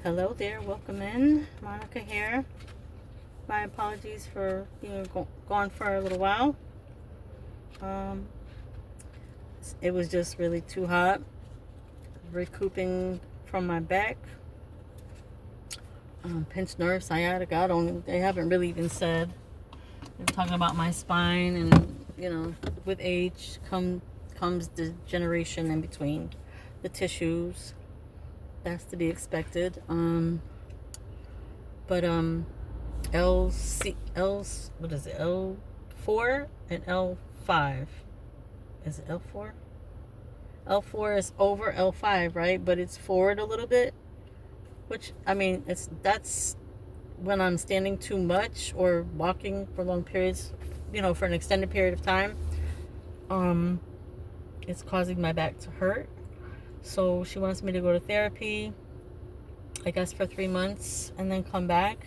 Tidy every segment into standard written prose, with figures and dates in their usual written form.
Hello there, welcome in. Monica here. My apologies for being gone for a little while. Um, it was just really too hot. Recouping from my back. Pinched nerve, sciatica. They haven't really even said. They're talking about my spine, and with age comes degeneration in between the tissues. That's to be expected. But what is it? L4 and L5. Is it L4? L4 is over L5, right? But it's forward a little bit, which I mean, that's when I'm standing too much or walking for long periods, for an extended period of time. It's causing my back to hurt. So she wants me to go to therapy, I guess for 3 months, and then come back.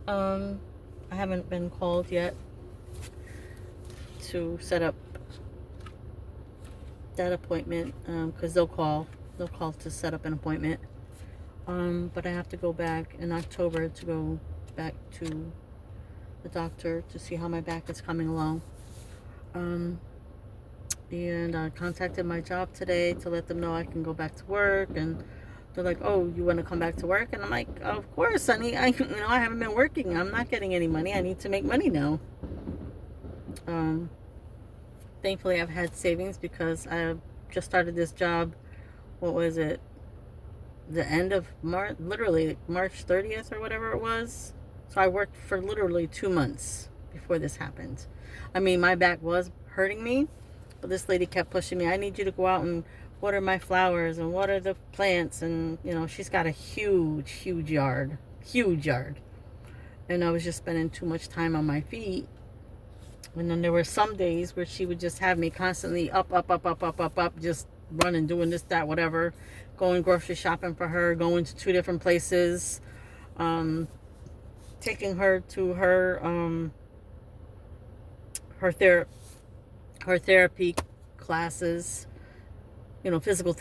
I haven't been called yet to set up that appointment, because they'll call to set up an appointment. But I have to go back in October to go back to the doctor to see how my back is coming along. And I contacted my job today to let them know I can go back to work, and they're like, "Oh, you want to come back to work?" And I'm like, "Of course, honey. I haven't been working. I'm not getting any money. I need to make money now." Thankfully, I've had savings because I just started this job. What was it? The end of March, literally March 30th or whatever it was. So I worked for literally 2 months before this happened. I mean, my back was hurting me, but this lady kept pushing me. I need you to go out and water my flowers and water the plants. And, she's got a huge yard. Huge yard. And I was just spending too much time on my feet. And then there were some days where she would just have me constantly up, just running, doing this, that, whatever. Going grocery shopping for her, going to 2 different places. Taking her to her therapy classes, physical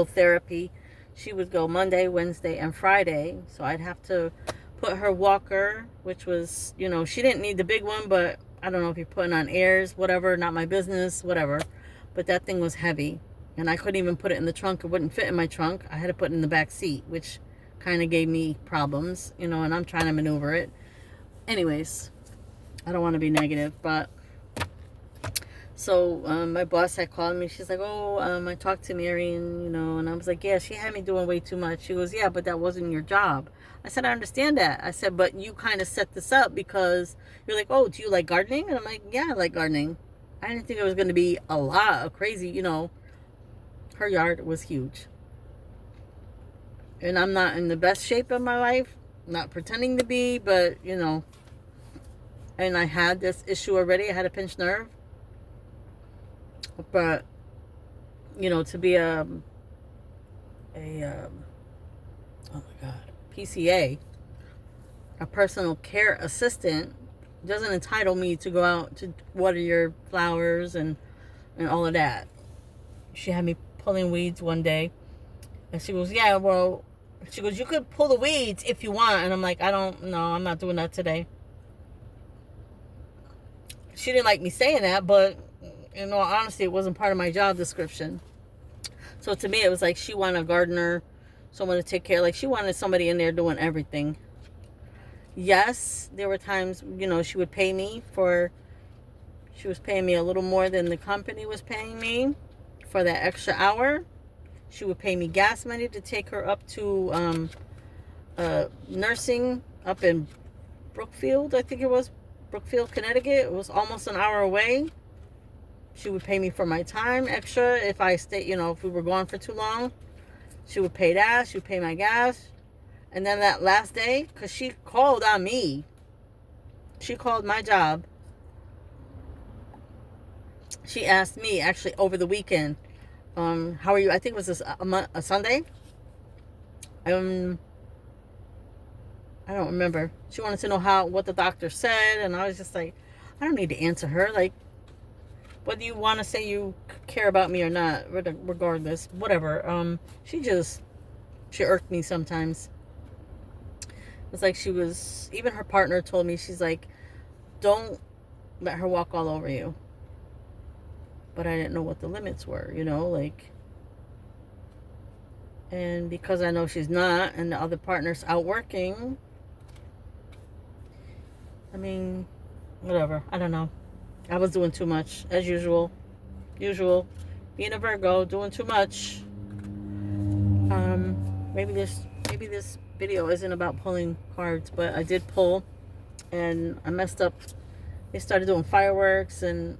therapy. She would go Monday, Wednesday, and Friday. So I'd have to put her walker, which was, she didn't need the big one, but I don't know if you're putting on airs, whatever, not my business, whatever. But that thing was heavy, and I couldn't even put it in the trunk. It wouldn't fit in my trunk. I had to put it in the back seat, which kind of gave me problems, and I'm trying to maneuver it. Anyways, I don't want to be negative, but so my boss had called me. She's like, "Oh, I talked to Mary, and I was like, yeah, she had me doing way too much." She goes, "Yeah, but that wasn't your job." I said, "I understand that." I said, "But you kind of set this up because you're like, oh, do you like gardening?" And I'm like, "Yeah, I like gardening." I didn't think it was going to be a lot of crazy, her yard was huge. And I'm not in the best shape of my life, not pretending to be, but, and I had this issue already. I had a pinched nerve. But, to be oh my God, PCA, a personal care assistant, doesn't entitle me to go out to water your flowers and all of that. She had me pulling weeds one day, and she goes, "Yeah, well," she goes, "you could pull the weeds if you want." And I'm like, "I don't know, I'm not doing that today." She didn't like me saying that, but in all honesty, it wasn't part of my job description. So to me, it was like she wanted a gardener, someone to take care. Like, she wanted somebody in there doing everything. Yes, there were times, she would pay me she was paying me a little more than the company was paying me for that extra hour. She would pay me gas money to take her up to nursing up in Brookfield, I think it was. Brookfield, Connecticut. It was almost an hour away. She would pay me for my time extra if I stayed, if we were gone for too long. She would pay that. She would pay my gas. And then that last day, because she called on me, she called my job. She asked me, actually, over the weekend, how are you? I think it was a Sunday. I don't remember. She wanted to know what the doctor said, and I was just like, I don't need to answer her. Like, whether you want to say you care about me or not, regardless, whatever. She just She irked me sometimes. It's like she was, even her partner told me, she's like, don't let her walk all over you. But I didn't know what the limits were, you know, like, and because I know she's not, and the other partner's out working, I mean, whatever. I don't know. I was doing too much, as usual. Being a Virgo, doing too much. Maybe this video isn't about pulling cards, but I did pull, and I messed up. They started doing fireworks, and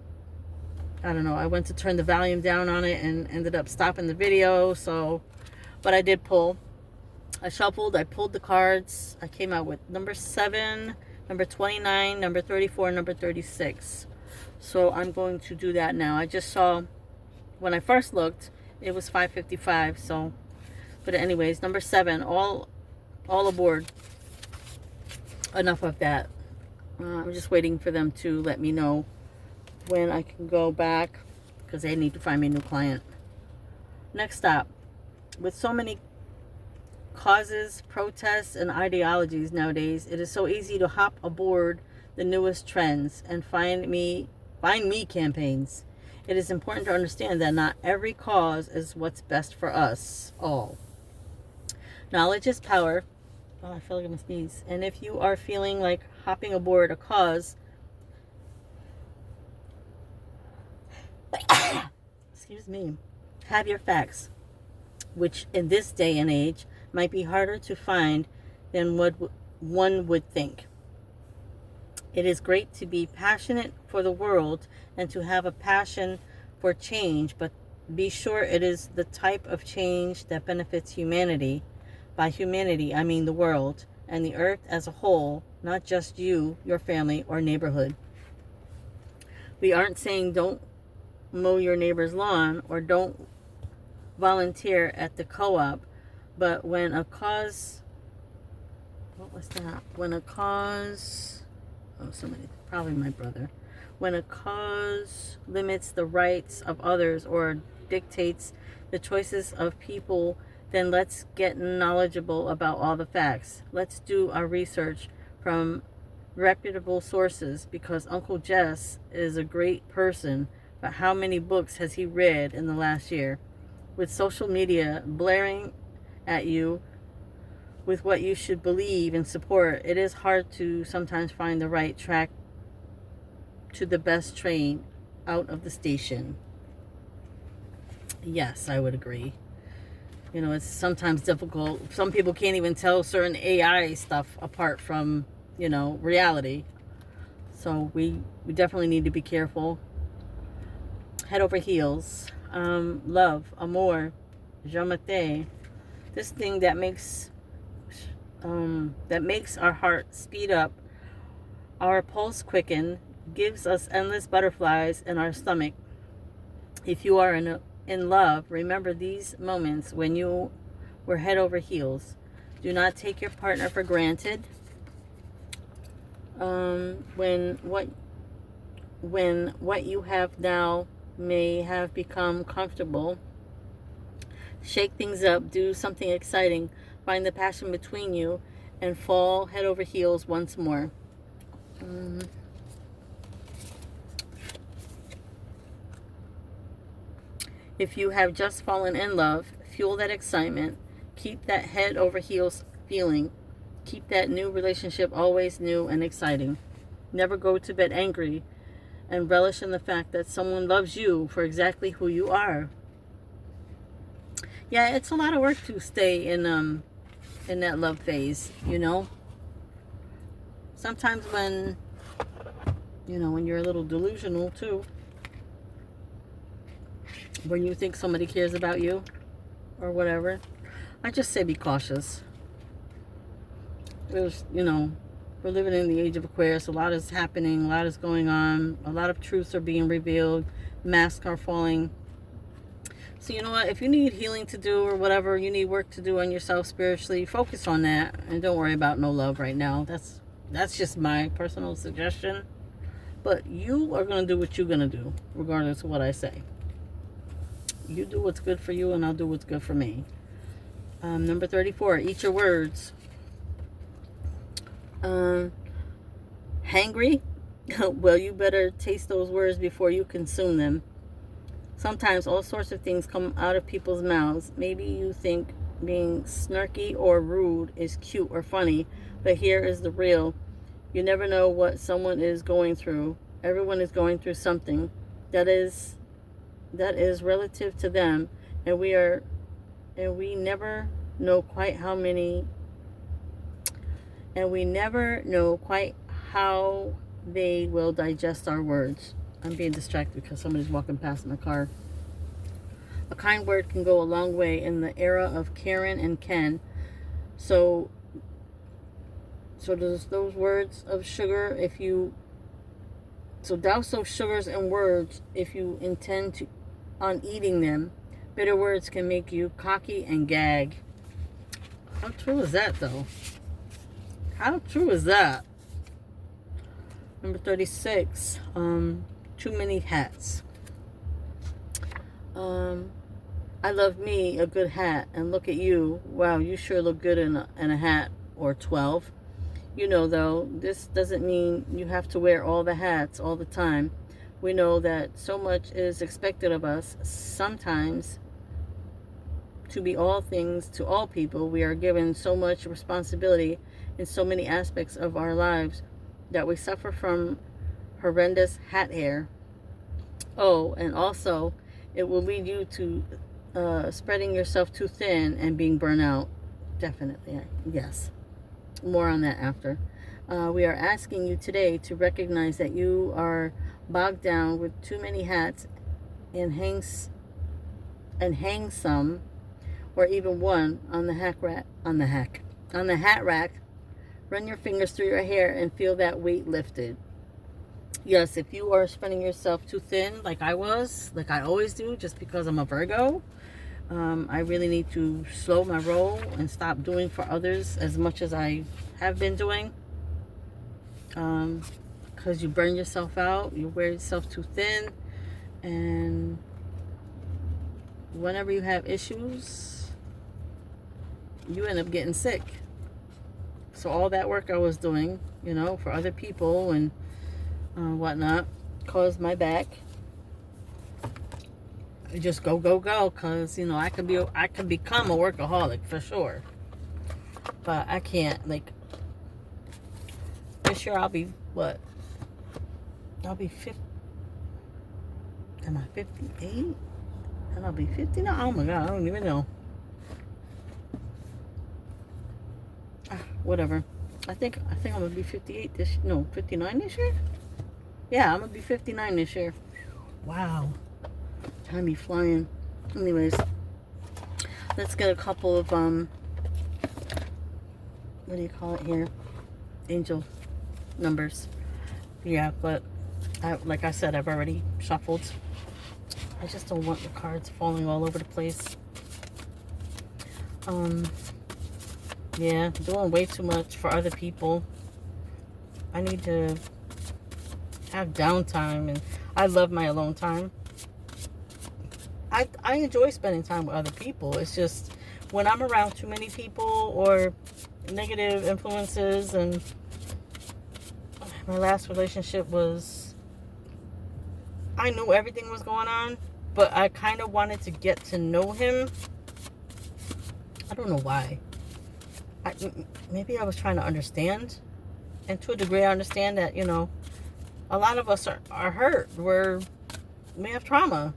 I don't know. I went to turn the volume down on it and ended up stopping the video. So, but I did pull. I shuffled. I pulled the cards. I came out with number 7, number 29, number 34, number 36. So I'm going to do that now. I just saw, when I first looked, it was 5:55. So, but anyways, number 7, all aboard. Enough of that. I'm just waiting for them to let me know when I can go back, because they need to find me a new client. Next stop. With so many causes, protests, and ideologies nowadays, it is so easy to hop aboard the newest trends and find me campaigns. It is important to understand that not every cause is what's best for us all. Knowledge is power. Oh, I feel like I'm gonna sneeze. And if you are feeling like hopping aboard a cause, excuse me, have your facts, which in this day and age might be harder to find than what one would think. It is great to be passionate for the world and to have a passion for change, but be sure it is the type of change that benefits humanity. By humanity, I mean the world and the earth as a whole, not just you, your family, or neighborhood. We aren't saying don't mow your neighbor's lawn or don't volunteer at the co-op, but when a cause, what was that? When a cause, oh, somebody, probably my brother. When a cause limits the rights of others or dictates the choices of people, then let's get knowledgeable about all the facts. Let's do our research from reputable sources, because Uncle Jess is a great person, but how many books has he read in the last year? With social media blaring at you with what you should believe and support, it is hard to sometimes find the right track to the best train out of the station. Yes, I would agree. You know, it's sometimes difficult. Some people can't even tell certain AI stuff apart from, you know, reality. So we definitely need to be careful. Head over heels. Love, amour, jamate. This thing that makes our heart speed up, our pulse quicken, gives us endless butterflies in our stomach. If you are in love, remember these moments when you were head over heels. Do not take your partner for granted. When what you have now may have become comfortable, shake things up, do something exciting, find the passion between you, and fall head over heels once more. If you have just fallen in love, fuel that excitement. Keep that head over heels feeling. Keep that new relationship always new and exciting. Never go to bed angry, and relish in the fact that someone loves you for exactly who you are. Yeah, it's a lot of work to stay in that love phase, you know. Sometimes when you're a little delusional too, when you think somebody cares about you or whatever, I just say be cautious. There's, we're living in the age of Aquarius. A lot is happening. A lot is going on. A lot of truths are being revealed. Masks are falling. So you know what? If you need healing to do or whatever, you need work to do on yourself spiritually, focus on that. And don't worry about no love right now. That's just my personal suggestion. But you are going to do what you're going to do, regardless of what I say. You do what's good for you, and I'll do what's good for me. Number 34, eat your words. Hangry? Well, you better taste those words before you consume them. Sometimes all sorts of things come out of people's mouths. Maybe you think being snarky or rude is cute or funny, but here is the real. You never know what someone is going through. Everyone is going through something that is relative to them, and we never know quite how they will digest our words. I'm being distracted because somebody's walking past in the car. A kind word can go a long way in the era of Karen and Ken. So does those words of sugar, douse those sugars and words if you intend on eating them. Bitter words can make you cocky and gag. How true is that, though? How true is that? Number 36. Too many hats. I love me a good hat, and look at you. Wow, you sure look good in a hat or 12. You know, though, this doesn't mean you have to wear all the hats all the time. We know that so much is expected of us. Sometimes, to be all things to all people, we are given so much responsibility in so many aspects of our lives that we suffer from horrendous hat hair. Oh, and also, it will lead you to spreading yourself too thin and being burnt out. Definitely, yes. More on that after. We are asking you today to recognize that you are bogged down with too many hats and hang some, or even one on the hat rack. Run your fingers through your hair and feel that weight lifted. Yes, if you are spreading yourself too thin, like I always do, just because I'm a Virgo, I really need to slow my roll and stop doing for others as much as I have been doing. Because you burn yourself out, you wear yourself too thin, and whenever you have issues, you end up getting sick. So all that work I was doing, for other people and whatnot, caused my back. I just go, because I could become a workaholic for sure, but I can't. This year I'll be what? I'll be 50. Am I 58? And I'll be 50 now. Oh my God, I don't even know. Whatever. I think I'm gonna be 58 59 this year. Yeah, I'm gonna be 59 this year. Wow. Time be flying. Anyways, let's get a couple of what do you call it here? Angel numbers. Yeah, but like I said, I've already shuffled. I just don't want the cards falling all over the place. Yeah, doing way too much for other people. I need to have downtime, and I love my alone time. I enjoy spending time with other people. It's just when I'm around too many people or negative influences, and my last relationship was, I knew everything was going on, but I kind of wanted to get to know him. I don't know why. Maybe I was trying to understand, and to a degree I understand that, a lot of us are hurt. We have trauma.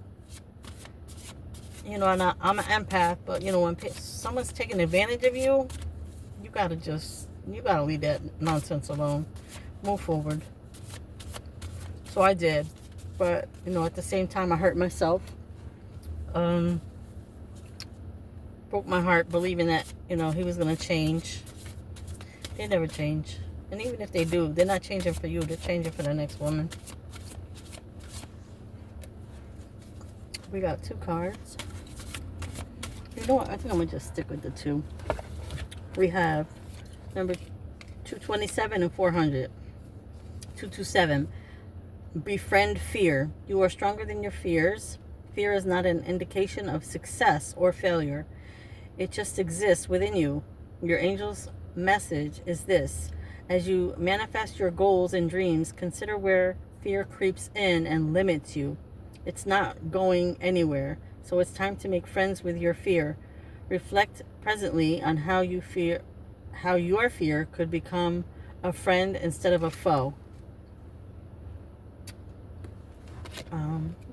And I'm an empath, but when someone's taking advantage of you, you gotta leave that nonsense alone. Move forward. So I did, but at the same time I hurt myself. Broke my heart believing that he was gonna change. They never change, and even if they do, they're not changing for you. They're changing for the next woman. We got 2 cards. You know what? I think I'm gonna just stick with the 2. We have number 227 and 400. 227. Befriend fear. You are stronger than your fears. Fear is not an indication of success or failure. It just exists within you. Your angel's message is this: as you manifest your goals and dreams, consider where fear creeps in and limits you. It's not going anywhere, so it's time to make friends with your fear. Reflect presently on how your fear could become a friend instead of a foe.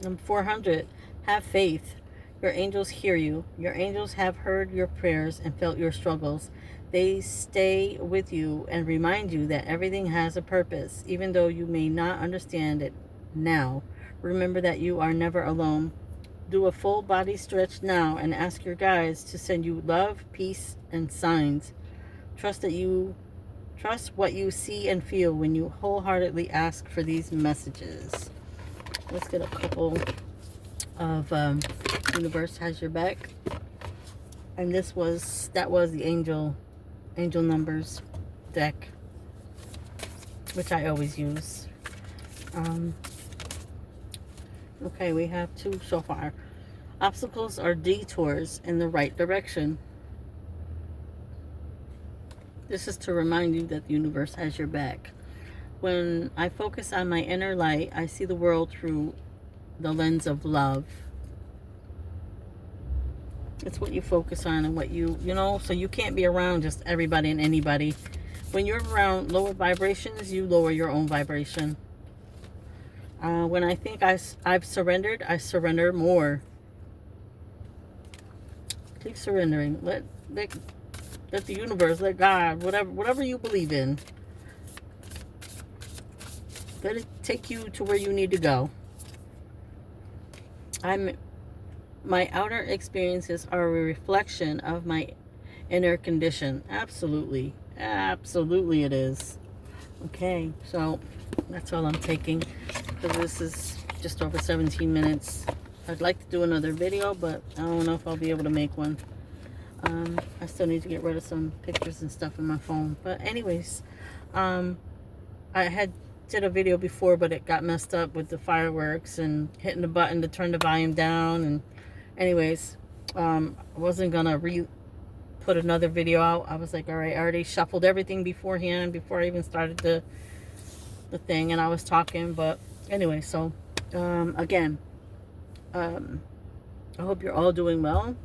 Number 400, have faith. Your angels hear you. Your angels have heard your prayers and felt your struggles. They stay with you and remind you that everything has a purpose, even though you may not understand it now. Remember that you are never alone. Do a full body stretch now and ask your guides to send you love, peace, and signs. Trust what you see and feel when you wholeheartedly ask for these messages. Let's get a couple of Universe Has Your Back. And that was the angel numbers deck, which I always use. Okay, we have 2 so far. Obstacles are detours in the right direction. This is to remind you that the universe has your back. When I focus on my inner light, I see the world through the lens of love. It's what you focus on and what you know, so you can't be around just everybody and anybody. When you're around lower vibrations, you lower your own vibration. When I think I've surrendered, I surrender more. Keep surrendering. Let the universe, let God, whatever you believe in, let it take you to where you need to go. My outer experiences are a reflection of my inner condition. Absolutely it is. Okay, so that's all I'm taking, because this is just over 17 minutes. I'd like to do another video, but I don't know if I'll be able to make one. I still need to get rid of some pictures and stuff in my phone. But anyways, I did a video before, but it got messed up with the fireworks and hitting the button to turn the volume down. And anyways, I wasn't gonna put another video out. I was like, all right, I already shuffled everything beforehand before I even started the thing, and I was talking. But anyway, so again, I hope you're all doing well.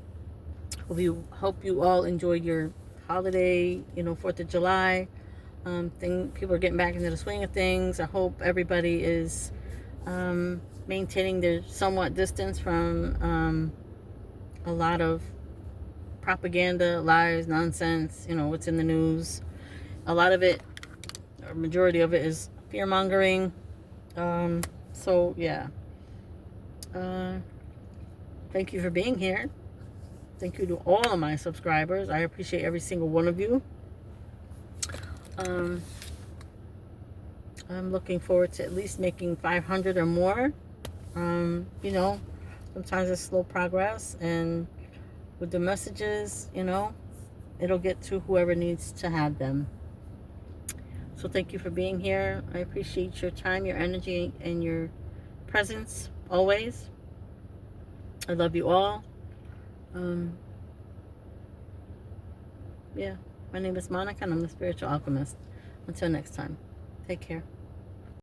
Hope you all enjoyed your holiday, 4th of July. People are getting back into the swing of things. I hope everybody is maintaining their somewhat distance from a lot of propaganda, lies, nonsense, what's in the news. A lot of it, or majority of it, is fear-mongering. So yeah, thank you for being here. Thank you to all of my subscribers. I appreciate every single one of you. I'm looking forward to at least making 500 or more. Sometimes it's slow progress, and with the messages, it'll get to whoever needs to have them. So thank you for being here. I appreciate your time, your energy, and your presence always. I love you all. Yeah, my name is Monica, and I'm the Spiritual Alchemist. Until next time, take care.